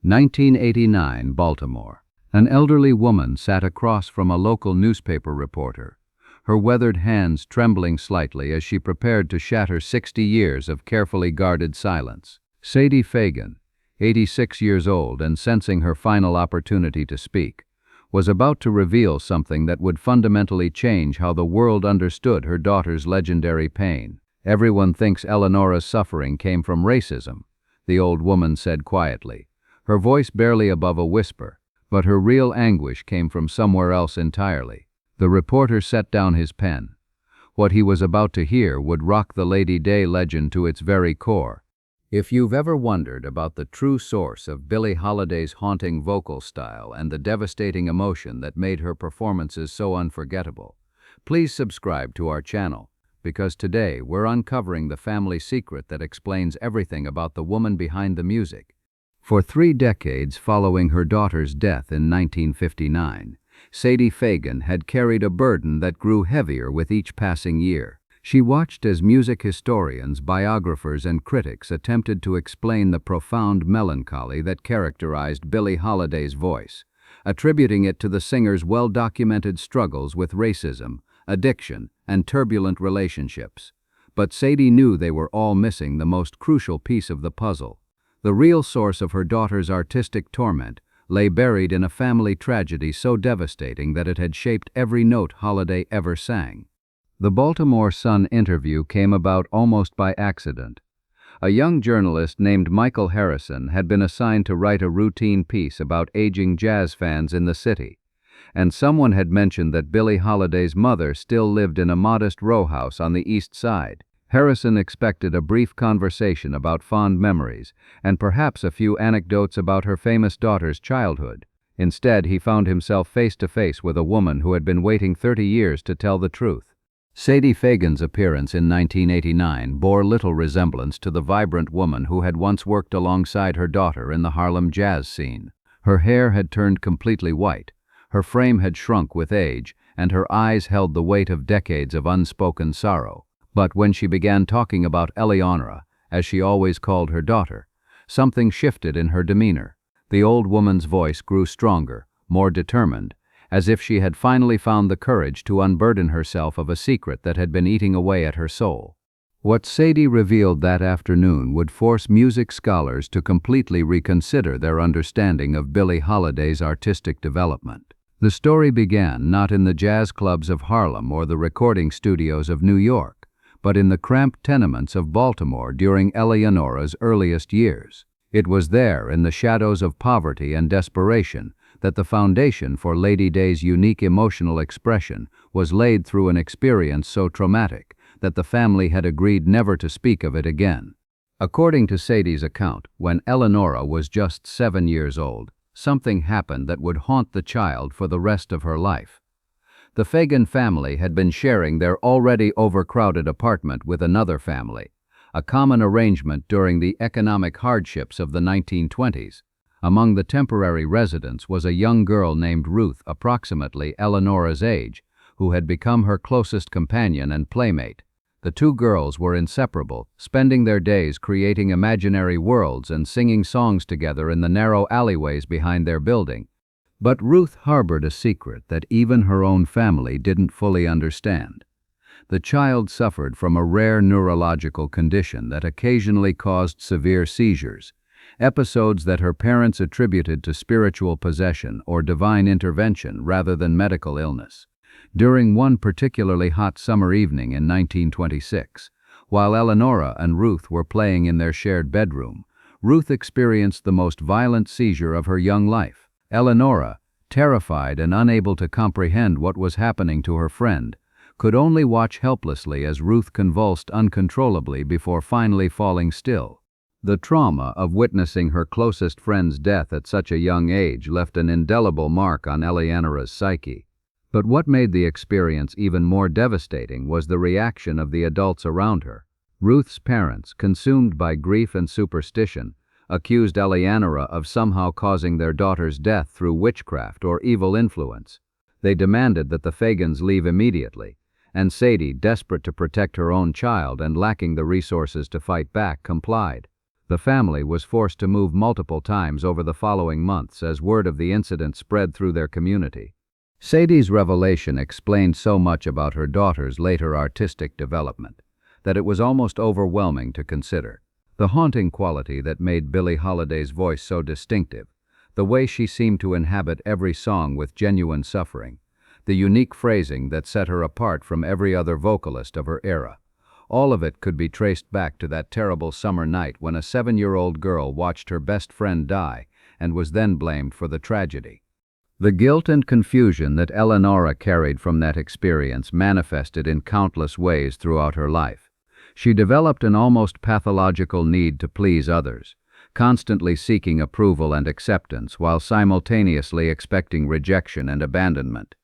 1989, Baltimore. An elderly woman sat across from a local newspaper reporter, her weathered hands trembling slightly as she prepared to shatter 60 years of carefully guarded silence. Sadie Fagan, 86 years old and sensing her final opportunity to speak, was about to reveal something that would fundamentally change how the world understood her daughter's legendary pain. "Everyone thinks Eleonora's suffering came from racism," the old woman said quietly, her voice barely above a whisper, but her real anguish came from somewhere else entirely. The reporter set down his pen. What he was about to hear would rock the Lady Day legend to its very core. If you've ever wondered about the true source of Billie Holiday's haunting vocal style and the devastating emotion that made her performances so unforgettable, please subscribe to our channel, because today we're uncovering the family secret that explains everything about the woman behind the music. For 3 decades following her daughter's death in 1959, Sadie Fagan had carried a burden that grew heavier with each passing year. She watched as music historians, biographers, and critics attempted to explain the profound melancholy that characterized Billie Holiday's voice, attributing it to the singer's well-documented struggles with racism, addiction, and turbulent relationships. But Sadie knew they were all missing the most crucial piece of the puzzle. The real source of her daughter's artistic torment lay buried in a family tragedy so devastating that it had shaped every note Holiday ever sang. The Baltimore Sun interview came about almost by accident. A young journalist named Michael Harrison had been assigned to write a routine piece about aging jazz fans in the city, and someone had mentioned that Billie Holiday's mother still lived in a modest row house on the East Side. Harrison expected a brief conversation about fond memories and perhaps a few anecdotes about her famous daughter's childhood. Instead, he found himself face to face with a woman who had been waiting 30 years to tell the truth. Sadie Fagan's appearance in 1989 bore little resemblance to the vibrant woman who had once worked alongside her daughter in the Harlem jazz scene. Her hair had turned completely white, her frame had shrunk with age, and her eyes held the weight of decades of unspoken sorrow. But when she began talking about Eleonora, as she always called her daughter, something shifted in her demeanor. The old woman's voice grew stronger, more determined, as if she had finally found the courage to unburden herself of a secret that had been eating away at her soul. What Sadie revealed that afternoon would force music scholars to completely reconsider their understanding of Billie Holiday's artistic development. The story began not in the jazz clubs of Harlem or the recording studios of New York, but in the cramped tenements of Baltimore during Eleonora's earliest years. It was there, in the shadows of poverty and desperation, that the foundation for Lady Day's unique emotional expression was laid through an experience so traumatic that the family had agreed never to speak of it again. According to Sadie's account, when Eleonora was just 7 years old, something happened that would haunt the child for the rest of her life. The Fagan family had been sharing their already overcrowded apartment with another family, a common arrangement during the economic hardships of the 1920s. Among the temporary residents was a young girl named Ruth, approximately Eleonora's age, who had become her closest companion and playmate. The two girls were inseparable, spending their days creating imaginary worlds and singing songs together in the narrow alleyways behind their building. But Ruth harbored a secret that even her own family didn't fully understand. The child suffered from a rare neurological condition that occasionally caused severe seizures, episodes that her parents attributed to spiritual possession or divine intervention rather than medical illness. During one particularly hot summer evening in 1926, while Eleonora and Ruth were playing in their shared bedroom, Ruth experienced the most violent seizure of her young life. Eleonora, terrified and unable to comprehend what was happening to her friend, could only watch helplessly as Ruth convulsed uncontrollably before finally falling still. The trauma of witnessing her closest friend's death at such a young age left an indelible mark on Eleonora's psyche. But what made the experience even more devastating was the reaction of the adults around her. Ruth's parents, consumed by grief and superstition, accused Eleonora of somehow causing their daughter's death through witchcraft or evil influence. They demanded that the Fagans leave immediately, and Sadie, desperate to protect her own child and lacking the resources to fight back, complied. The family was forced to move multiple times over the following months as word of the incident spread through their community. Sadie's revelation explained so much about her daughter's later artistic development that it was almost overwhelming to consider. The haunting quality that made Billie Holiday's voice so distinctive, the way she seemed to inhabit every song with genuine suffering, the unique phrasing that set her apart from every other vocalist of her era. All of it could be traced back to that terrible summer night when a 7-year-old girl watched her best friend die and was then blamed for the tragedy. The guilt and confusion that Eleonora carried from that experience manifested in countless ways throughout her life. She developed an almost pathological need to please others, constantly seeking approval and acceptance while simultaneously expecting rejection and abandonment.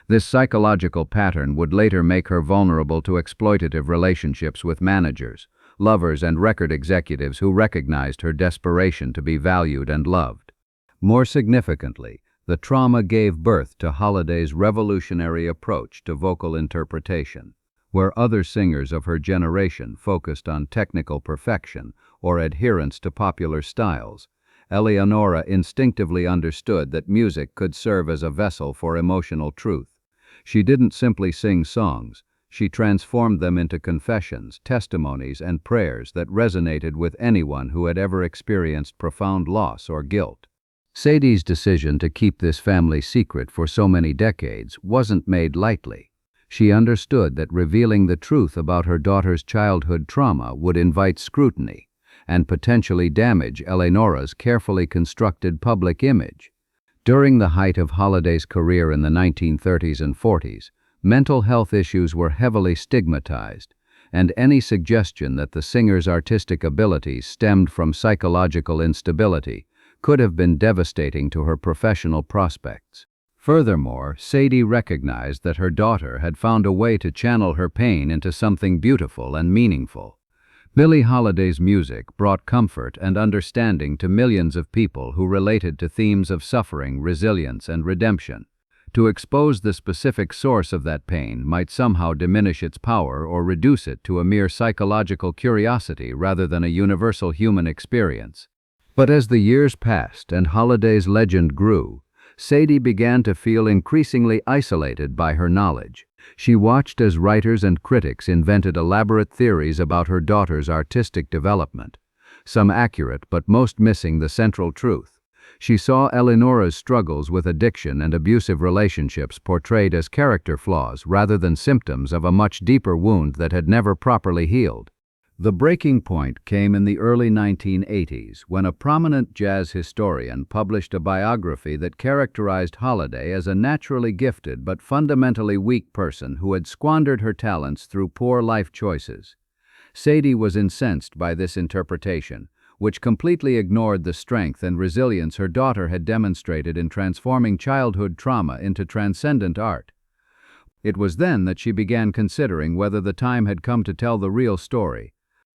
This psychological pattern would later make her vulnerable to exploitative relationships with managers, lovers, and record executives who recognized her desperation to be valued and loved. More significantly, the trauma gave birth to Holiday's revolutionary approach to vocal interpretation. Where other singers of her generation focused on technical perfection or adherence to popular styles, Eleonora instinctively understood that music could serve as a vessel for emotional truth. She didn't simply sing songs, she transformed them into confessions, testimonies, and prayers that resonated with anyone who had ever experienced profound loss or guilt. Sadie's decision to keep this family secret for so many decades wasn't made lightly. She understood that revealing the truth about her daughter's childhood trauma would invite scrutiny and potentially damage Eleonora's carefully constructed public image. During the height of Holiday's career in the 1930s and 40s, mental health issues were heavily stigmatized, and any suggestion that the singer's artistic abilities stemmed from psychological instability could have been devastating to her professional prospects. Furthermore, Sadie recognized that her daughter had found a way to channel her pain into something beautiful and meaningful. Billie Holiday's music brought comfort and understanding to millions of people who related to themes of suffering, resilience, and redemption. To expose the specific source of that pain might somehow diminish its power or reduce it to a mere psychological curiosity rather than a universal human experience. But as the years passed and Holiday's legend grew, Sadie began to feel increasingly isolated by her knowledge. She watched as writers and critics invented elaborate theories about her daughter's artistic development, some accurate but most missing the central truth. She saw Eleonora's struggles with addiction and abusive relationships portrayed as character flaws rather than symptoms of a much deeper wound that had never properly healed. The breaking point came in the early 1980s when a prominent jazz historian published a biography that characterized Holiday as a naturally gifted but fundamentally weak person who had squandered her talents through poor life choices. Sadie was incensed by this interpretation, which completely ignored the strength and resilience her daughter had demonstrated in transforming childhood trauma into transcendent art. It was then that she began considering whether the time had come to tell the real story.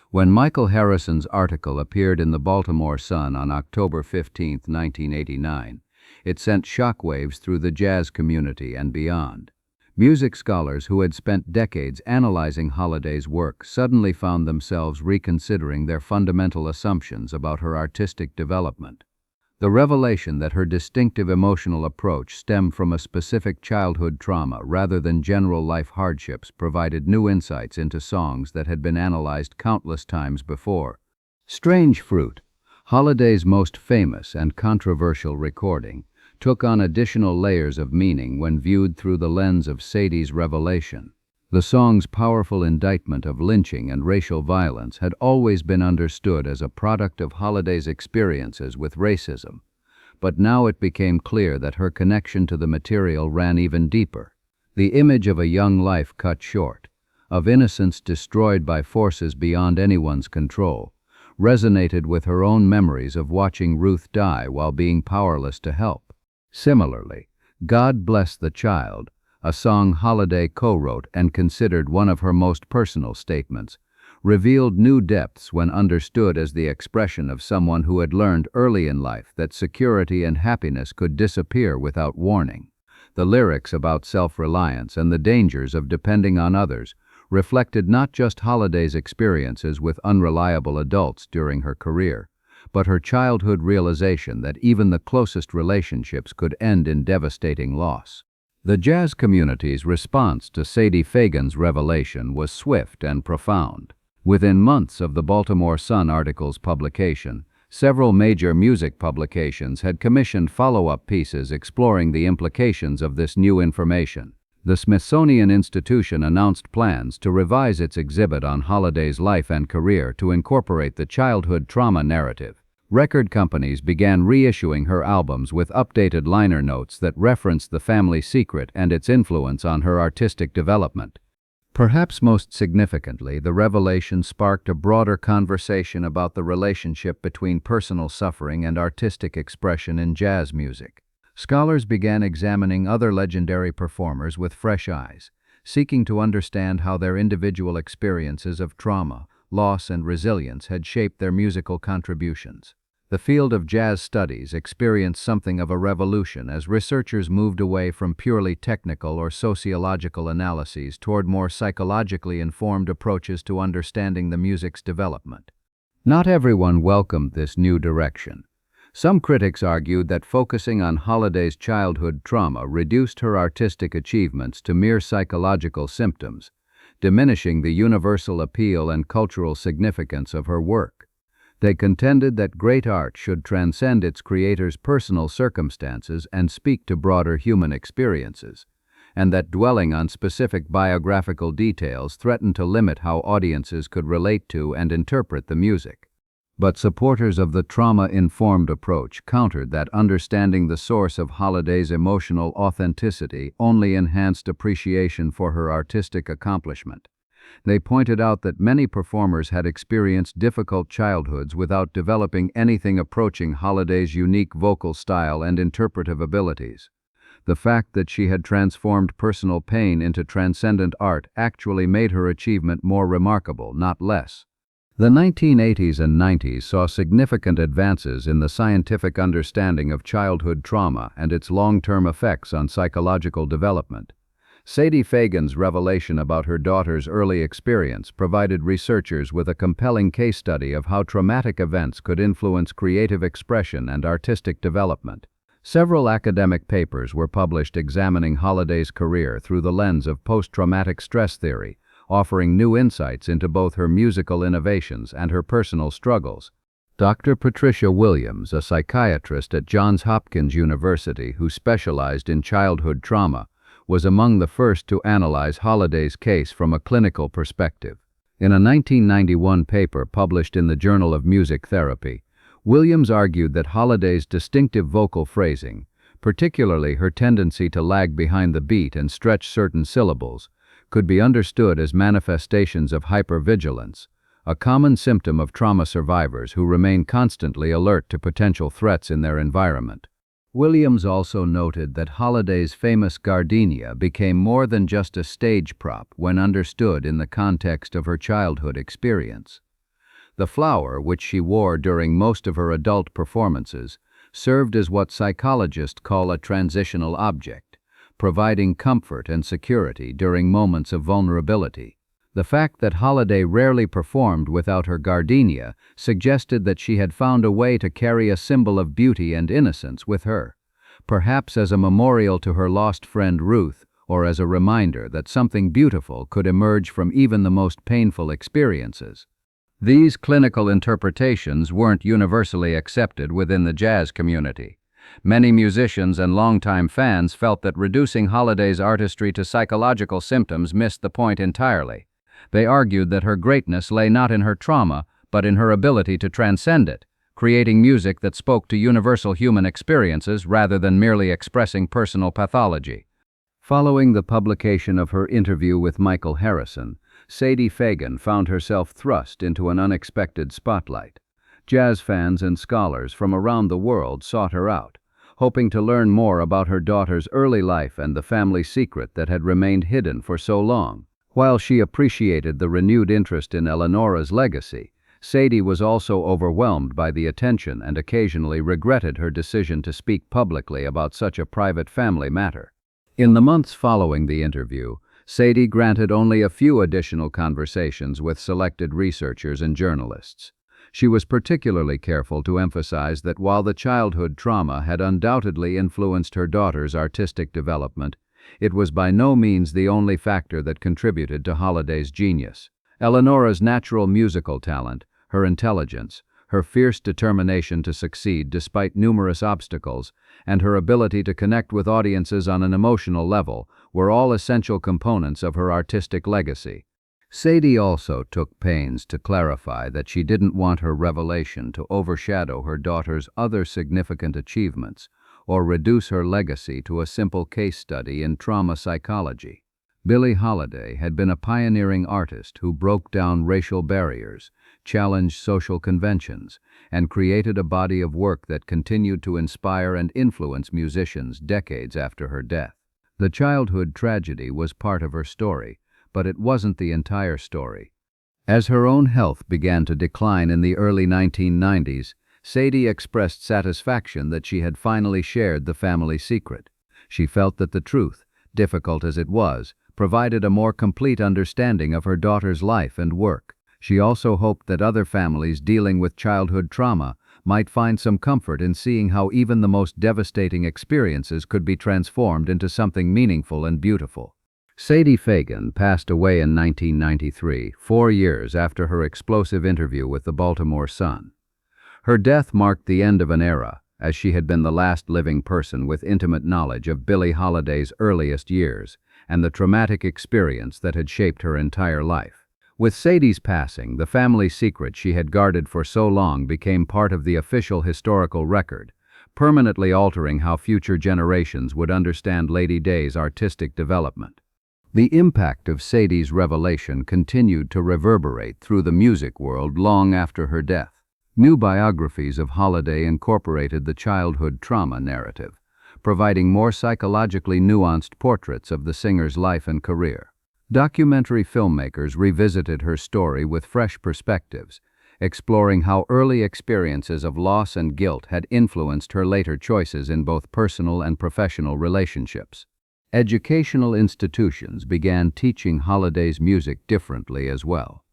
When Michael Harrison's article appeared in the Baltimore Sun on October 15, 1989, it sent shockwaves through the jazz community and beyond. Music scholars who had spent decades analyzing Holiday's work suddenly found themselves reconsidering their fundamental assumptions about her artistic development. The revelation that her distinctive emotional approach stemmed from a specific childhood trauma rather than general life hardships provided new insights into songs that had been analyzed countless times before. Strange Fruit, Holiday's most famous and controversial recording, took on additional layers of meaning when viewed through the lens of Sadie's revelation. The song's powerful indictment of lynching and racial violence had always been understood as a product of Holiday's experiences with racism, but now it became clear that her connection to the material ran even deeper. The image of a young life cut short, of innocence destroyed by forces beyond anyone's control, resonated with her own memories of watching Ruth die while being powerless to help. Similarly, God Bless the Child, a song Holiday co-wrote and considered one of her most personal statements, revealed new depths when understood as the expression of someone who had learned early in life that security and happiness could disappear without warning. The lyrics about self-reliance and the dangers of depending on others reflected not just Holiday's experiences with unreliable adults during her career, but her childhood realization that even the closest relationships could end in devastating loss. The jazz community's response to Sadie Fagan's revelation was swift and profound. Within months of the Baltimore Sun article's publication, several major music publications had commissioned follow-up pieces exploring the implications of this new information. The Smithsonian Institution announced plans to revise its exhibit on Holiday's life and career to incorporate the childhood trauma narrative. Record companies began reissuing her albums with updated liner notes that referenced the family secret and its influence on her artistic development. Perhaps most significantly, the revelation sparked a broader conversation about the relationship between personal suffering and artistic expression in jazz music. Scholars began examining other legendary performers with fresh eyes, seeking to understand how their individual experiences of trauma, loss, and resilience had shaped their musical contributions. The field of jazz studies experienced something of a revolution as researchers moved away from purely technical or sociological analyses toward more psychologically informed approaches to understanding the music's development. Not everyone welcomed this new direction. Some critics argued that focusing on Holiday's childhood trauma reduced her artistic achievements to mere psychological symptoms, diminishing the universal appeal and cultural significance of her work. They contended that great art should transcend its creator's personal circumstances and speak to broader human experiences, and that dwelling on specific biographical details threatened to limit how audiences could relate to and interpret the music. But supporters of the trauma-informed approach countered that understanding the source of Holiday's emotional authenticity only enhanced appreciation for her artistic accomplishment. They pointed out that many performers had experienced difficult childhoods without developing anything approaching Holiday's unique vocal style and interpretive abilities. The fact that she had transformed personal pain into transcendent art actually made her achievement more remarkable, not less. The 1980s and 90s saw significant advances in the scientific understanding of childhood trauma and its long-term effects on psychological development. Sadie Fagan's revelation about her daughter's early experience provided researchers with a compelling case study of how traumatic events could influence creative expression and artistic development. Several academic papers were published examining Holiday's career through the lens of post-traumatic stress theory, offering new insights into both her musical innovations and her personal struggles. Dr. Patricia Williams, a psychiatrist at Johns Hopkins University who specialized in childhood trauma, was among the first to analyze Holiday's case from a clinical perspective. In a 1991 paper published in the Journal of Music Therapy, Williams argued that Holiday's distinctive vocal phrasing, particularly her tendency to lag behind the beat and stretch certain syllables, could be understood as manifestations of hypervigilance, a common symptom of trauma survivors who remain constantly alert to potential threats in their environment. Williams also noted that Holiday's famous gardenia became more than just a stage prop when understood in the context of her childhood experience. The flower, which she wore during most of her adult performances, served as what psychologists call a transitional object, providing comfort and security during moments of vulnerability. The fact that Holiday rarely performed without her gardenia suggested that she had found a way to carry a symbol of beauty and innocence with her, perhaps as a memorial to her lost friend Ruth, or as a reminder that something beautiful could emerge from even the most painful experiences. These clinical interpretations weren't universally accepted within the jazz community. Many musicians and longtime fans felt that reducing Holiday's artistry to psychological symptoms missed the point entirely. They argued that her greatness lay not in her trauma, but in her ability to transcend it, creating music that spoke to universal human experiences rather than merely expressing personal pathology. Following the publication of her interview with Michael Harrison, Sadie Fagan found herself thrust into an unexpected spotlight. Jazz fans and scholars from around the world sought her out, hoping to learn more about her daughter's early life and the family secret that had remained hidden for so long. While she appreciated the renewed interest in Eleonora's legacy, Sadie was also overwhelmed by the attention and occasionally regretted her decision to speak publicly about such a private family matter. In the months following the interview, Sadie granted only a few additional conversations with selected researchers and journalists. She was particularly careful to emphasize that while the childhood trauma had undoubtedly influenced her daughter's artistic development, it was by no means the only factor that contributed to Holiday's genius. Eleonora's natural musical talent, her intelligence, her fierce determination to succeed despite numerous obstacles, and her ability to connect with audiences on an emotional level were all essential components of her artistic legacy. Sadie also took pains to clarify that she didn't want her revelation to overshadow her daughter's other significant achievements or reduce her legacy to a simple case study in trauma psychology. Billie Holiday had been a pioneering artist who broke down racial barriers, challenged social conventions, and created a body of work that continued to inspire and influence musicians decades after her death. The childhood tragedy was part of her story, but it wasn't the entire story. As her own health began to decline in the early 1990s, Sadie expressed satisfaction that she had finally shared the family secret. She felt that the truth, difficult as it was, provided a more complete understanding of her daughter's life and work. She also hoped that other families dealing with childhood trauma might find some comfort in seeing how even the most devastating experiences could be transformed into something meaningful and beautiful. Sadie Fagan passed away in 1993, 4 years after her explosive interview with the Baltimore Sun. Her death marked the end of an era, as she had been the last living person with intimate knowledge of Billie Holiday's earliest years and the traumatic experience that had shaped her entire life. With Sadie's passing, the family secret she had guarded for so long became part of the official historical record, permanently altering how future generations would understand Lady Day's artistic development. The impact of Sadie's revelation continued to reverberate through the music world long after her death. New biographies of Holiday incorporated the childhood trauma narrative, providing more psychologically nuanced portraits of the singer's life and career. Documentary filmmakers revisited her story with fresh perspectives, exploring how early experiences of loss and guilt had influenced her later choices in both personal and professional relationships. Educational institutions began teaching Holiday's music differently as well.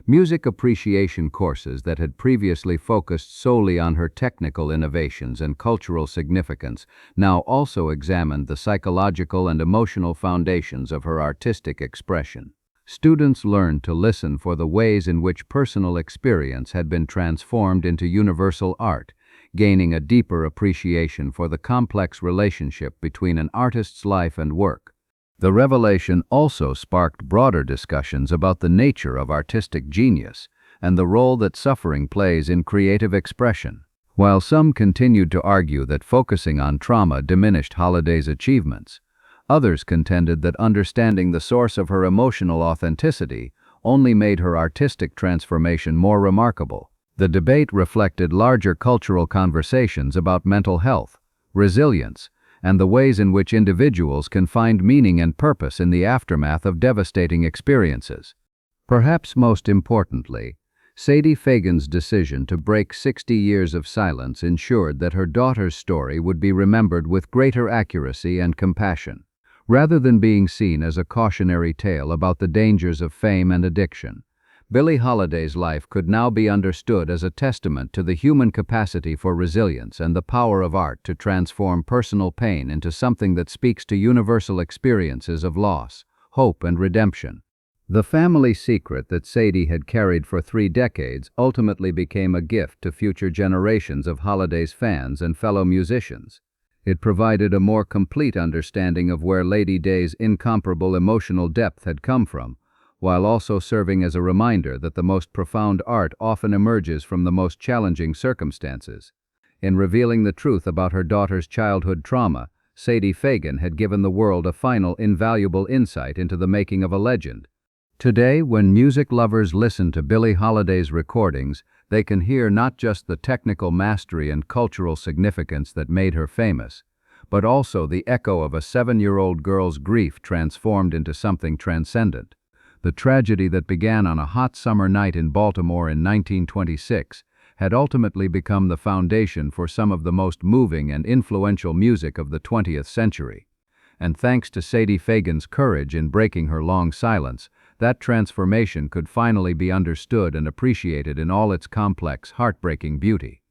Music appreciation courses that had previously focused solely on her technical innovations and cultural significance now also examined the psychological and emotional foundations of her artistic expression. Students learned to listen for the ways in which personal experience had been transformed into universal art, gaining a deeper appreciation for the complex relationship between an artist's life and work. The revelation also sparked broader discussions about the nature of artistic genius and the role that suffering plays in creative expression. While some continued to argue that focusing on trauma diminished Holiday's achievements, others contended that understanding the source of her emotional authenticity only made her artistic transformation more remarkable. The debate reflected larger cultural conversations about mental health, resilience, and the ways in which individuals can find meaning and purpose in the aftermath of devastating experiences. Perhaps most importantly, Sadie Fagan's decision to break 60 years of silence ensured that her daughter's story would be remembered with greater accuracy and compassion. Rather than being seen as a cautionary tale about the dangers of fame and addiction, Billie Holiday's life could now be understood as a testament to the human capacity for resilience and the power of art to transform personal pain into something that speaks to universal experiences of loss, hope, and redemption. The family secret that Sadie had carried for 3 decades ultimately became a gift to future generations of Holiday's fans and fellow musicians. It provided a more complete understanding of where Lady Day's incomparable emotional depth had come from, while also serving as a reminder that the most profound art often emerges from the most challenging circumstances. In revealing the truth about her daughter's childhood trauma, Sadie Fagan had given the world a final invaluable insight into the making of a legend. Today, when music lovers listen to Billie Holiday's recordings, they can hear not just the technical mastery and cultural significance that made her famous, but also the echo of a 7-year-old girl's grief transformed into something transcendent. The tragedy that began on a hot summer night in Baltimore in 1926 had ultimately become the foundation for some of the most moving and influential music of the 20th century. And thanks to Sadie Fagan's courage in breaking her long silence, that transformation could finally be understood and appreciated in all its complex, heartbreaking beauty.